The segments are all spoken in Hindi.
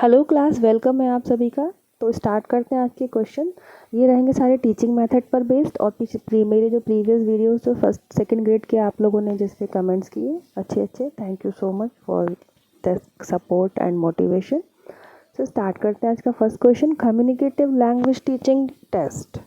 हेलो क्लास, वेलकम है आप सभी का। तो स्टार्ट करते हैं आज के क्वेश्चन। ये रहेंगे सारे टीचिंग मेथड पर बेस्ड और मेरे जो प्रीवियस वीडियोस जो फर्स्ट सेकंड ग्रेड के आप लोगों ने जिस पे कमेंट्स किए अच्छे thank you so much for the support and motivation. So start करते हैं आज का first question. Communicative language teaching test,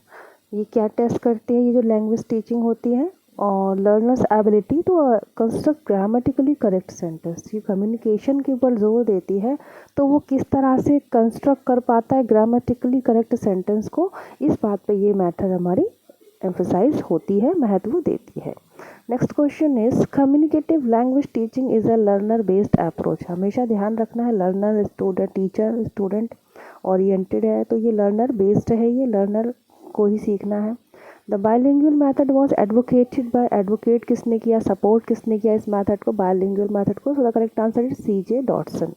ये क्या टेस्ट करती है? ये जो लैंग्वेज टीचिंग होती है और learners ability to construct grammatically correct sentence, ये कम्युनिकेशन के ऊपर जोर देती है। तो वो किस तरह से कंस्ट्रक्ट कर पाता है ग्रामेटिकली करेक्ट सेंटेंस को, इस बात पे ये मेथड हमारी एम्फसाइज होती है, महत्व देती है। Next question is communicative language teaching is a learner based approach. हमेशा ध्यान रखना है, learner student teacher student oriented है, तो ये लर्नर बेस्ड है, ये लर्नर को ही सीखना है। The bilingual method was advocated by, advocate किसने किया, सपोर्ट किसने किया इस मैथड को, बायलिंगुअल मैथड को? So the correct answer is CJ Dotson.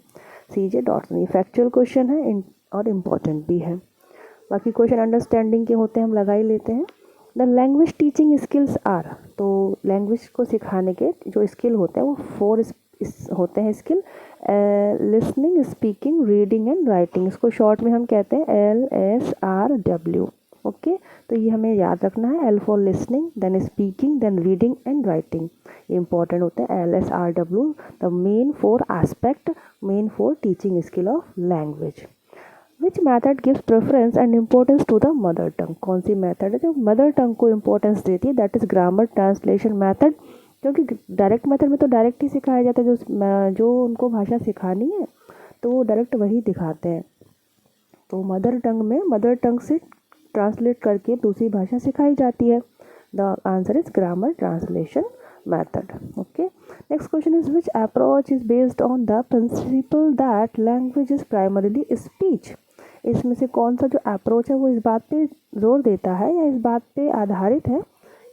CJ Dotson, ये फैक्चुअल क्वेश्चन है और इम्पॉर्टेंट भी है। बाकी क्वेश्चन अंडरस्टैंडिंग के होते हैं, हम लगा ही लेते हैं। The language teaching skills are, तो लैंग्वेज को सिखाने के जो स्किल होते हैं वो 4 होते हैं skill. Listening, speaking, reading and writing, इसको शॉर्ट में हम कहते हैं LSRW। ओके, तो ये हमें याद रखना है। L for listening, then speaking, then reading and writing, ये इंपॉर्टेंट होते हैं। LSRW, the main 4 aspect, main 4 teaching skill of language. Which method gives preference and importance to the mother tongue, कौन सी मैथड है जो मदर टंग को इम्पोर्टेंस देती है? That is grammar translation method, क्योंकि डायरेक्ट मेथड में तो डायरेक्ट ही सिखाया जाता है, जो उनको भाषा सिखानी है तो वो डायरेक्ट वही दिखाते हैं। तो मदर टंग में मदर टंग से ट्रांसलेट करके दूसरी भाषा सिखाई जाती है। The answer is grammar translation method. Okay, next question is which approach is based on the principal that language is primarily speech. इसमें से कौन सा जो अप्रोच है वो इस बात पे जोर देता है या इस बात पे आधारित है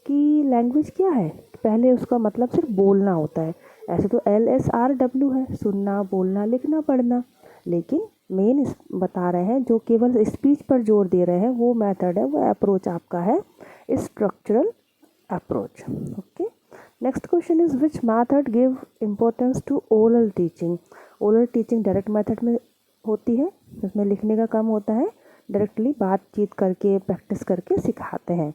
कि लैंग्वेज क्या है, पहले उसका मतलब सिर्फ बोलना होता है। ऐसे तो LSRW है, सुनना, बोलना, लिखना, पढ़ना, लेकिन मेन बता रहे हैं जो केवल स्पीच पर जोर दे रहे हैं, वो मेथड है, वो अप्रोच आपका है structural approach. Okay, next question is which method give importance to oral teaching. Oral teaching direct method में होती है, उसमें लिखने का काम होता है, डायरेक्टली बातचीत करके प्रैक्टिस करके सिखाते हैं।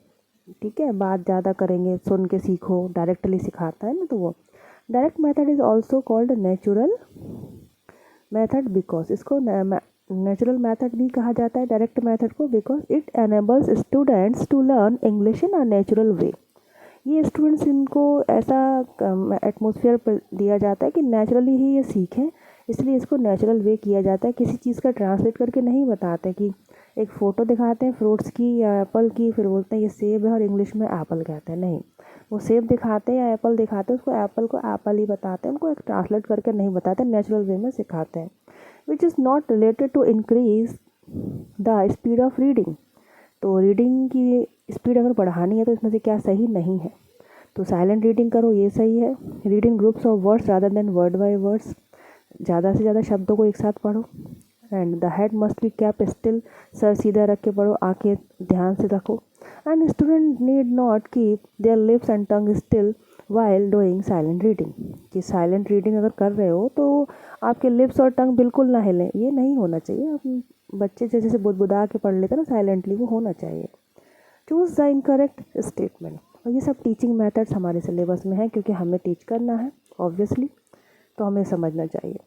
ठीक है, बात ज़्यादा करेंगे, सुन के सीखो, डायरेक्टली सिखाता है ना, तो वो direct method is also called natural method because, इसको नेचुरल मेथड भी कहा जाता है डायरेक्ट मेथड को, because it enables students to learn English in a natural way. ये स्टूडेंट्स, इनको ऐसा एटमोसफियर दिया जाता है कि नेचुरली ही ये सीखें, इसलिए इसको नेचुरल वे किया जाता है। किसी चीज़ का ट्रांसलेट करके नहीं बताते कि एक फ़ोटो दिखाते हैं फ्रूट्स की या एप्पल की, फिर बोलते हैं ये सेब है और इंग्लिश में एप्पल कहते हैं, नहीं, वो सेब दिखाते हैं या एप्पल दिखाते हैं, उसको एप्पल को एप्पल ही बताते हैं, उनको एक ट्रांसलेट करके नहीं बताते, नेचुरल वे में सिखाते हैं। Which is not related to increase the speed of reading, तो रीडिंग की स्पीड अगर बढ़ानी है तो इसमें से क्या सही नहीं है? तो साइलेंट रीडिंग करो, ये सही है। Reading groups of words rather than word by words, ज़्यादा से ज़्यादा शब्दों को एक साथ पढ़ो। And the head must be cap still, sir सीधा रख के पढ़ो, आंखें ध्यान से रखो। And student need not keep their lips and tongue still while doing silent reading, कि साइलेंट रीडिंग अगर कर रहे हो तो आपके लिप्स और टंग बिल्कुल ना हिलें, ये नहीं होना चाहिए। आप बच्चे जैसे बुदबुदा के पढ़ लेते हैं ना साइलेंटली, वो होना चाहिए। चूज़ द इनकरेक्ट स्टेटमेंट, और ये सब टीचिंग मेथड्स हमारे सिलेबस में है क्योंकि हमें टीच करना है ऑब्वियसली, तो हमें समझना चाहिए।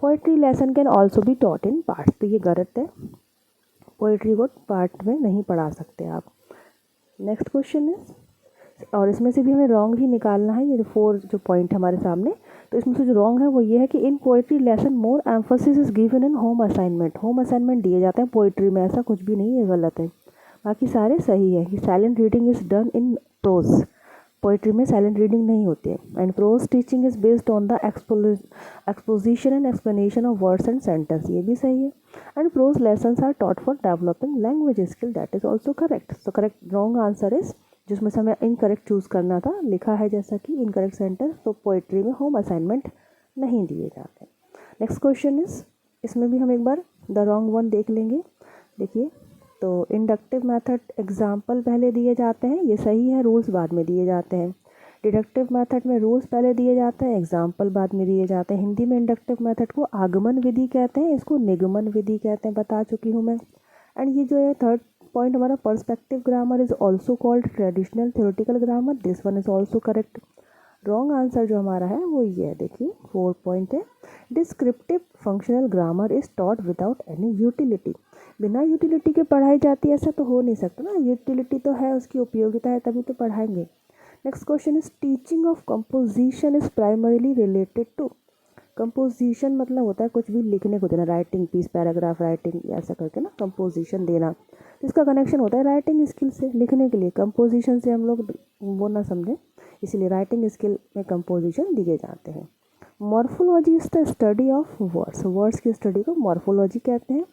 Poetry lesson can also be taught in parts, तो ये गलत है, पोइट्री को पार्ट में नहीं पढ़ा सकते आप। नेक्स्ट क्वेश्चन इज, और इसमें से भी हमें रॉन्ग ही निकालना है, ये जो 4 जो पॉइंट हमारे सामने, तो इसमें से जो रॉन्ग है वो ये है कि in poetry lesson more emphasis is given in home assignment, home assignment दिए जाते हैं पोइट्री में, ऐसा कुछ भी नहीं, ये गलत है। बाकी सारे सही है कि silent reading is done in prose, poetry में साइलेंट रीडिंग नहीं होती है। And prose teaching is based on the exposition and explanation of words and sentence, ये भी सही है। And prose lessons are taught for developing language skill, that is also correct. So correct wrong answer is, जिसमें से हमें इनकरेक्ट चूज़ करना था, लिखा है जैसा कि इनकरेक्ट सेंटेंस, तो पोइट्री में होम असाइनमेंट नहीं दिए जाते। नेक्स्ट क्वेश्चन इज, इसमें भी हम एक बार द रॉन्ग वन देख लेंगे। देखिए, तो इंडक्टिव मेथड एग्जाम्पल पहले दिए जाते हैं, ये सही है, रूल्स बाद में दिए जाते हैं। डिडक्टिव मेथड में रूल्स पहले दिए जाते हैं, एग्जाम्पल बाद में दिए जाते हैं। हिंदी में इंडक्टिव मेथड को आगमन विधि कहते हैं, इसको निगमन विधि कहते हैं, बता चुकी हूँ मैं। एंड ये जो है थर्ड पॉइंट हमारा, perspective grammar is also called traditional theoretical grammar, this one is also correct. Wrong answer जो हमारा है वो ये है, देखिए 4 पॉइंट है। Descriptive functional grammar is taught without any utility, बिना यूटिलिटी के पढ़ाई जाती है ऐसा तो हो नहीं सकता ना, यूटिलिटी तो है, उसकी उपयोगिता है तभी तो पढ़ाएंगे। Next question is teaching of composition is primarily related to, composition मतलब होता है कुछ भी लिखने को देना, राइटिंग पीस, पैराग्राफ राइटिंग ऐसा करके ना कंपोजिशन देना, तो इसका कनेक्शन होता है राइटिंग स्किल से, लिखने के लिए। कंपोजिशन से हम लोग वो ना समझें, इसीलिए राइटिंग स्किल में कंपोजिशन दिए जाते हैं। Morphology is the study of words, words की स्टडी को मॉर्फोलॉजी कहते हैं।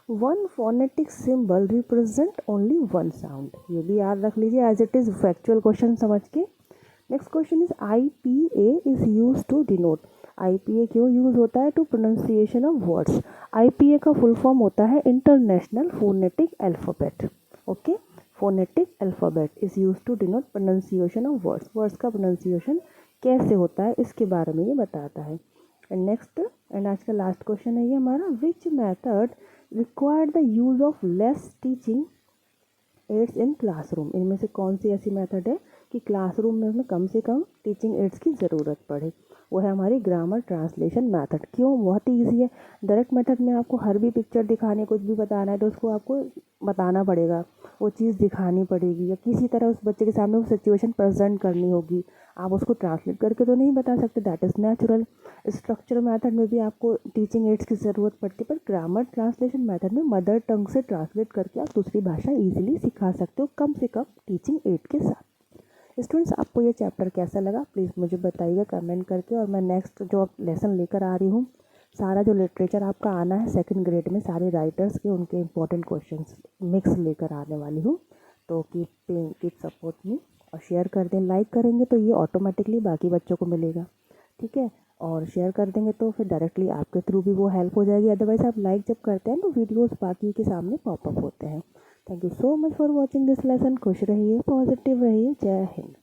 One phonetic symbol represent only one sound, ये भी याद रख लीजिए as it is factual question समझ के। Next question is IPA is use to denote, IPA क्यों यूज होता है? To pronunciation of words. IPA का फुल फॉर्म होता है international phonetic alphabet, okay. Phonetic alphabet is use to denote pronunciation of words, words का प्रोनाउंसिएशन कैसे होता है इसके बारे में ये बताता है। एंड नेक्स्ट एंड आज का लास्ट क्वेश्चन है ये हमारा, which method required the use of less teaching ads in classroom, इनमें से कौन सी ऐसी मेथड है कि क्लासरूम में उसमें कम से कम टीचिंग एड्स की ज़रूरत पड़े? वो है हमारी ग्रामर ट्रांसलेशन मेथड। क्यों? बहुत ही ईजी है। डायरेक्ट मेथड में आपको हर भी पिक्चर दिखाने, कुछ भी बताना है तो उसको आपको बताना पड़ेगा, वो चीज़ दिखानी पड़ेगी, या किसी तरह उस बच्चे के सामने वो सिचुएशन प्रेजेंट करनी होगी, आप उसको ट्रांसलेट करके तो नहीं बता सकते, that is natural. Structure method में भी आपको टीचिंग एड्स की ज़रूरत पड़ती है, पर ग्रामर ट्रांसलेशन मेथड में मदर टंग से ट्रांसलेट करके आप दूसरी भाषा ईजिली सिखा सकते हो, कम से कम टीचिंग एड के साथ। स्टूडेंट्स, आपको ये चैप्टर कैसा लगा प्लीज़ मुझे बताइएगा कमेंट करके, और मैं नेक्स्ट जो लेसन लेकर आ रही हूँ, सारा जो लिटरेचर आपका आना है सेकंड ग्रेड में, सारे राइटर्स के उनके इंपॉर्टेंट क्वेश्चंस मिक्स लेकर आने वाली हूँ। तो कीप सपोर्ट मी, और शेयर कर दें, लाइक करेंगे तो ये ऑटोमेटिकली बाकी बच्चों को मिलेगा, ठीक है। और शेयर कर देंगे तो फिर डायरेक्टली आपके थ्रू भी वो हेल्प हो जाएगी, अदरवाइज़ आप लाइक जब करते हैं तो वीडियोस बाकी के सामने पॉपअप होते हैं। Thank you so much for watching this lesson. खुश रहिए, पॉजिटिव रहिए, जय हिंद।